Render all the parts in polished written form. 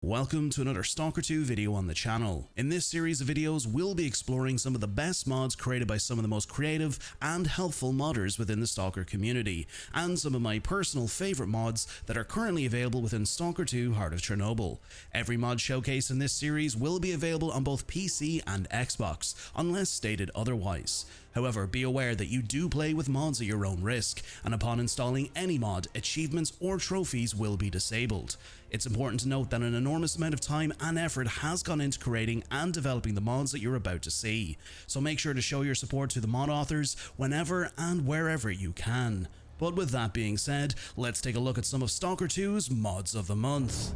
Welcome to another Stalker 2 video on the channel. In this series of videos, we'll be exploring some of the best mods created by some of the most creative and helpful modders within the Stalker community, and some of my personal favourite mods that are currently available within Stalker 2 Heart of Chornobyl. Every mod showcased in this series will be available on both PC and Xbox, unless stated otherwise. However, be aware that you do play with mods at your own risk, and upon installing any mod, achievements or trophies will be disabled. It's important to note that an enormous amount of time and effort has gone into creating and developing the mods that you're about to see, so make sure to show your support to the mod authors whenever and wherever you can. But with that being said, let's take a look at some of Stalker 2's mods of the month.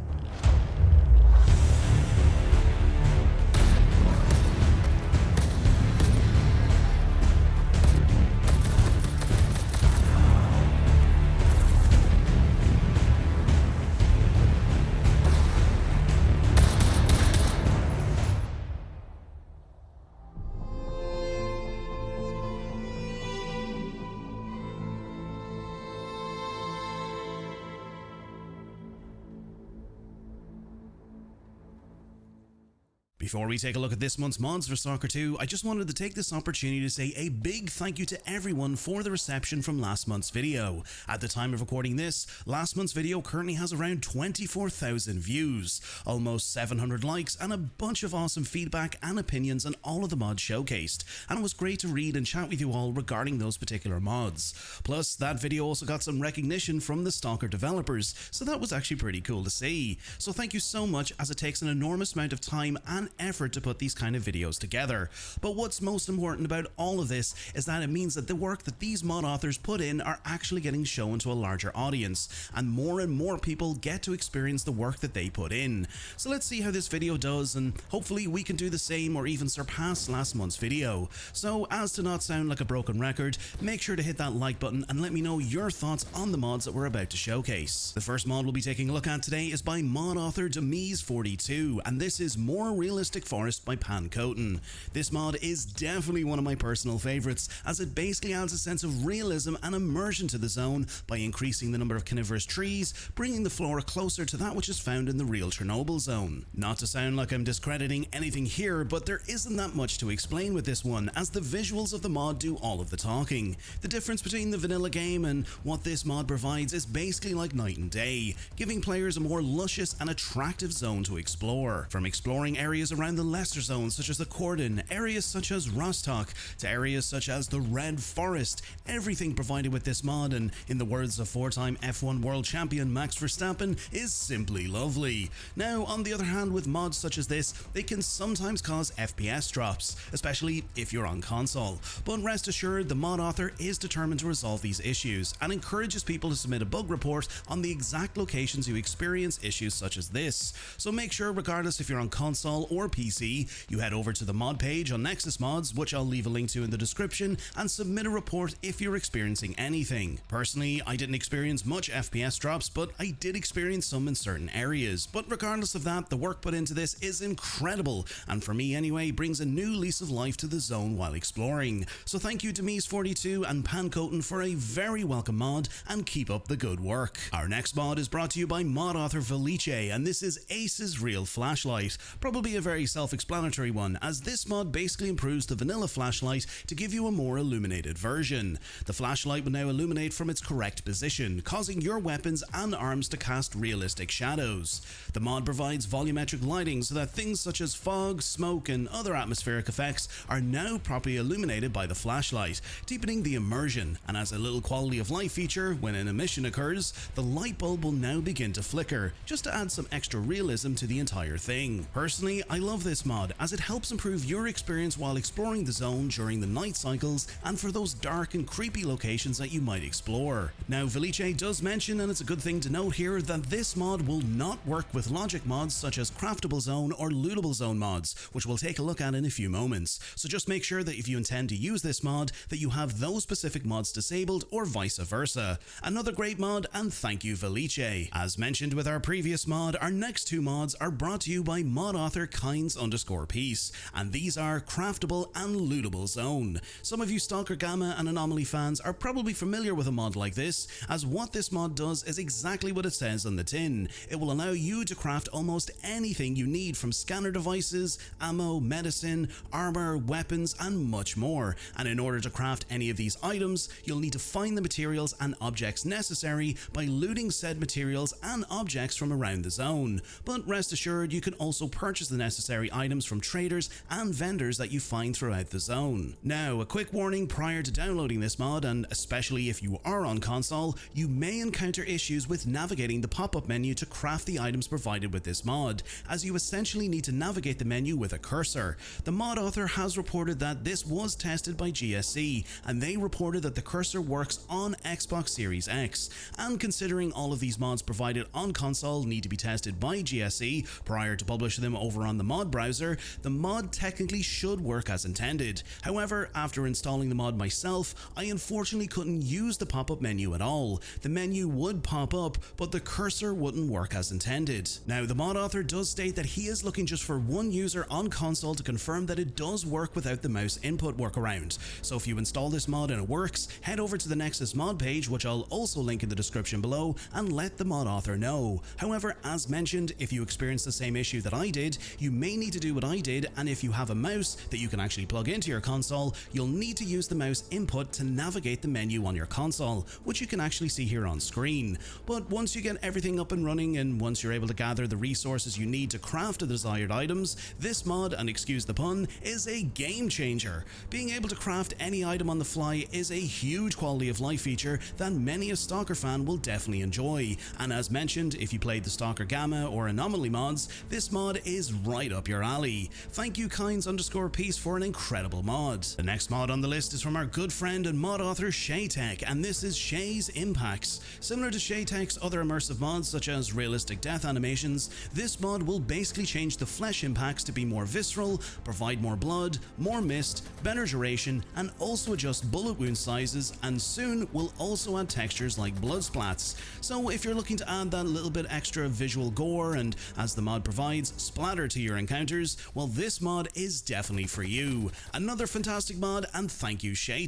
Before we take a look at this month's mods for Stalker 2, I just wanted to take this opportunity to say a big thank you to everyone for the reception from last month's video. At the time of recording this, last month's video currently has around 24,000 views, almost 700 likes, and a bunch of awesome feedback and opinions on all of the mods showcased, and it was great to read and chat with you all regarding those particular mods. Plus, that video also got some recognition from the Stalker developers, so that was actually pretty cool to see. So thank you so much, as it takes an enormous amount of time and effort to put these kind of videos together. But what's most important about all of this is that it means that the work that these mod authors put in are actually getting shown to a larger audience, and more people get to experience the work that they put in. So let's see how this video does, and hopefully we can do the same or even surpass last month's video. So as to not sound like a broken record, make sure to hit that like button and let me know your thoughts on the mods that we're about to showcase. The first mod we'll be taking a look at today is by mod author Demise42, and this is More Realistic Forest by S.T.A.L.K.E.R. This mod is definitely one of my personal favourites, as it basically adds a sense of realism and immersion to the zone by increasing the number of coniferous trees, bringing the flora closer to that which is found in the real Chernobyl zone. Not to sound like I'm discrediting anything here, but there isn't that much to explain with this one, as the visuals of the mod do all of the talking. The difference between the vanilla game and what this mod provides is basically like night and day, giving players a more luscious and attractive zone to explore. From exploring areas around the lesser zones such as the Cordon, areas such as Rostock, to areas such as the Red Forest, everything provided with this mod, and in the words of four-time F1 world champion Max Verstappen, is simply lovely. Now, on the other hand, with mods such as this, they can sometimes cause FPS drops, especially if you're on console, but rest assured the mod author is determined to resolve these issues and encourages people to submit a bug report on the exact locations you experience issues such as this. So make sure, regardless if you're on console or PC, you head over to the mod page on Nexus Mods, which I'll leave a link to in the description, and submit a report if you're experiencing anything. Personally, I didn't experience much FPS drops, but I did experience some in certain areas. But regardless of that, the work put into this is incredible, and for me anyway, brings a new lease of life to the zone while exploring. So thank you to Demise42 and S.T.A.L.K.E.R for a very welcome mod, and keep up the good work. Our next mod is brought to you by mod author Felice, and this is Ace's Real Flashlight. Probably a very self-explanatory one, as this mod basically improves the vanilla flashlight to give you a more illuminated version. The flashlight will now illuminate from its correct position, causing your weapons and arms to cast realistic shadows. The mod provides volumetric lighting so that things such as fog, smoke, and other atmospheric effects are now properly illuminated by the flashlight, deepening the immersion. And as a little quality of life feature, when an emission occurs, the light bulb will now begin to flicker, just to add some extra realism to the entire thing. Personally, I love this mod, as it helps improve your experience while exploring the zone during the night cycles and for those dark and creepy locations that you might explore. Now, Felice does mention, and it's a good thing to note here, that this mod will not work with logic mods such as Craftable Zone or Lootable Zone mods, which we'll take a look at in a few moments. So just make sure that if you intend to use this mod, that you have those specific mods disabled, or vice versa. Another great mod, and thank you Felice. As mentioned with our previous mod, our next two mods are brought to you by mod author Kinds_Peace, and these are Craftable and Lootable Zone. Some of you Stalker Gamma and Anomaly fans are probably familiar with a mod like this, as what this mod does is exactly what it says on the tin. It will allow you to craft almost anything you need, from scanner devices, ammo, medicine, armor, weapons, and much more. And in order to craft any of these items, you'll need to find the materials and objects necessary by looting said materials and objects from around the zone. But rest assured, you can also purchase the necessary items from traders and vendors that you find throughout the zone. Now, a quick warning prior to downloading this mod, and especially if you are on console, you may encounter issues with navigating the pop-up menu to craft the items provided with this mod, as you essentially need to navigate the menu with a cursor. The mod author has reported that this was tested by GSC, and they reported that the cursor works on Xbox Series X, and considering all of these mods provided on console need to be tested by GSC prior to publishing them over on the mod browser, the mod technically should work as intended. However, after installing the mod myself, I unfortunately couldn't use the pop-up menu at all. The menu would pop up, but the cursor wouldn't work as intended. Now, the mod author does state that he is looking just for one user on console to confirm that it does work without the mouse input workaround. So if you install this mod and it works, head over to the Nexus mod page, which I'll also link in the description below, and let the mod author know. However, as mentioned, if you experience the same issue that I did, you may need to do what I did, and if you have a mouse that you can actually plug into your console, you'll need to use the mouse input to navigate the menu on your console, which you can actually see here on screen. But once you get everything up and running, and once you're able to gather the resources you need to craft the desired items, this mod, and excuse the pun, is a game changer. Being able to craft any item on the fly is a huge quality of life feature that many a Stalker fan will definitely enjoy, and as mentioned, if you played the Stalker Gamma or Anomaly mods, this mod is right up your alley. Thank you Kinds_Peace for an incredible mod. The next mod on the list is from our good friend and mod author Shay, and this is Shay's Impacts. Similar to Shay's other immersive mods such as realistic death animations, this mod will basically change the flesh impacts to be more visceral, provide more blood, more mist, better duration, and also adjust bullet wound sizes, and soon will also add textures like blood splats. So if you're looking to add that little bit extra visual gore and, as the mod provides, splatter to your encounters, well, this mod is definitely for you. Another fantastic mod, and thank you Shay.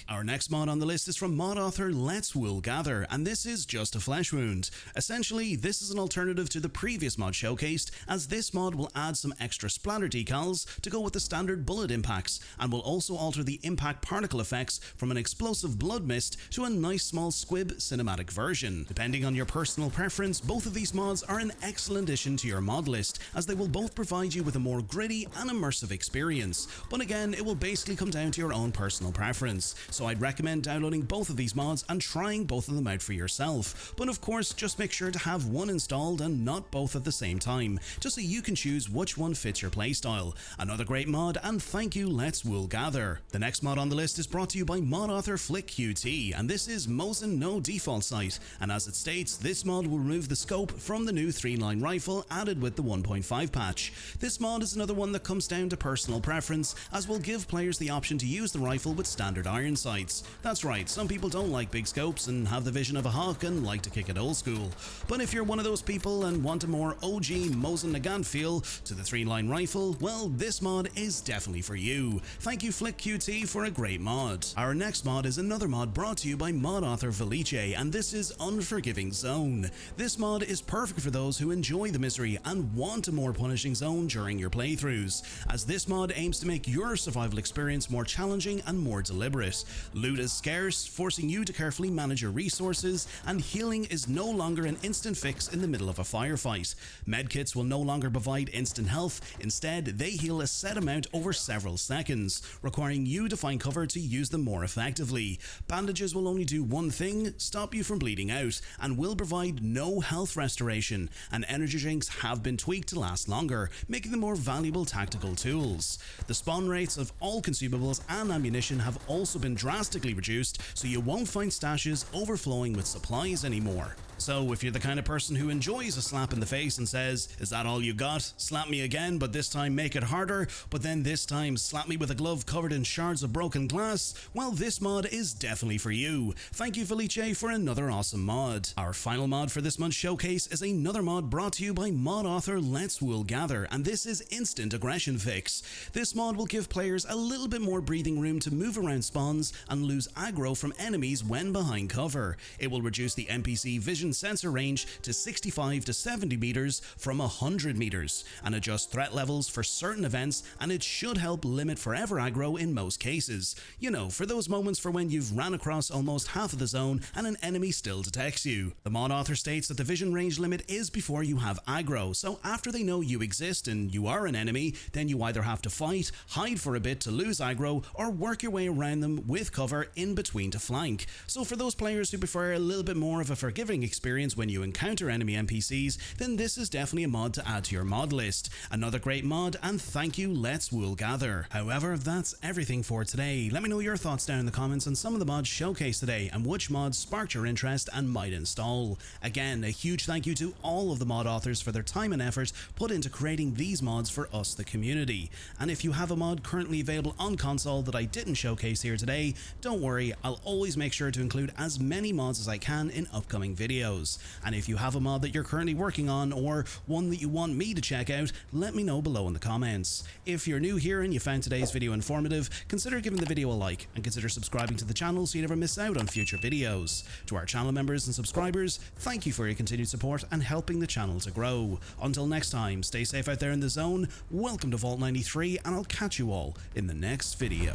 Our next mod on the list is from mod author Let's Wool Gather, and this is Just a Flesh Wound. Essentially, this is an alternative to the previous mod showcased, as this mod will add some extra splatter decals to go with the standard bullet impacts, and will also alter the impact particle effects from an explosive blood mist to a nice small squib cinematic version. Depending on your personal preference, both of these mods are an excellent addition to your mod list, as they will both provide you with a more gritty and immersive experience. But again, it will basically come down to your own personal preference, so I'd recommend downloading both of these mods and trying both of them out for yourself. But of course, just make sure to have one installed and not both at the same time, just so you can choose which one fits your playstyle. Another great mod, and thank you Let's Wool Gather. The next mod on the list is brought to you by mod author Flick-QT, and this is Mosin No Default Sight, and as it states, this mod will remove the scope from the new 3-line rifle added with the 1.5 patch. This mod is another one that comes down to personal preference, as will give players the option to use the rifle with standard iron sights. That's right, some people don't like big scopes and have the vision of a hawk and like to kick it old school. But if you're one of those people and want a more OG Mosin Nagant feel to the 3-line rifle, well, this mod is definitely for you. Thank you Flick-QT for a great mod. Our next mod is another mod brought to you by mod author Felice, and this is Unforgiving Zone. This mod is perfect for those who enjoy the misery and want a more punishing zone during your playthroughs, as this mod aims to make your survival experience more challenging and more deliberate. Loot is scarce, forcing you to carefully manage your resources, and healing is no longer an instant fix in the middle of a firefight. Medkits will no longer provide instant health, instead they heal a set amount over several seconds, requiring you to find cover to use them more effectively. Bandages will only do one thing, stop you from bleeding out, and will provide no health restoration, and energy drinks have been tweaked to last longer, making them more valuable tactical tools. The spawn rates of all consumables and ammunition have also been drastically reduced, so you won't find stashes overflowing with supplies anymore. So if you're the kind of person who enjoys a slap in the face and says, "Is that all you got? Slap me again, but this time make it harder, but then this time slap me with a glove covered in shards of broken glass," well, this mod is definitely for you. Thank you, Felice, for another awesome mod. Our final mod for this month's showcase is another mod brought to you by mod author Let's Wool Gather, and this is Instant Aggression Fix. This mod will give players a little bit more breathing room to move around spawns and lose aggro from enemies when behind cover. It will reduce the NPC vision sensor range to 65 to 70 meters from 100 meters, and adjust threat levels for certain events, and it should help limit forever aggro in most cases. You know, for those moments for when you've ran across almost half of the zone and an enemy still detects you. The mod author states that the vision range limit is before you have aggro, so after they know you exist and you are an enemy, then you either have to fight, hide for a bit to lose aggro, or work your way around them with cover in between to flank. So for those players who prefer a little bit more of a forgiving experience when you encounter enemy NPCs, then this is definitely a mod to add to your mod list. Another great mod, and thank you, Let's Wool Gather. However, that's everything for today. Let me know your thoughts down in the comments on some of the mods showcased today and which mods sparked your interest and might install. Again, a huge thank you to all of the mod authors for their time and effort put into creating these mods for us, the community. And if you have a mod currently available on console that I didn't showcase here today, don't worry, I'll always make sure to include as many mods as I can in upcoming videos. And if you have a mod that you're currently working on or one that you want me to check out, let me know below in the comments. If you're new here and you found today's video informative, consider giving the video a like and consider subscribing to the channel so you never miss out on future videos. To our channel members and subscribers, thank you for your continued support and helping the channel to grow. Until next time, stay safe out there in the zone, welcome to Vault 93, and I'll catch you all in the next video.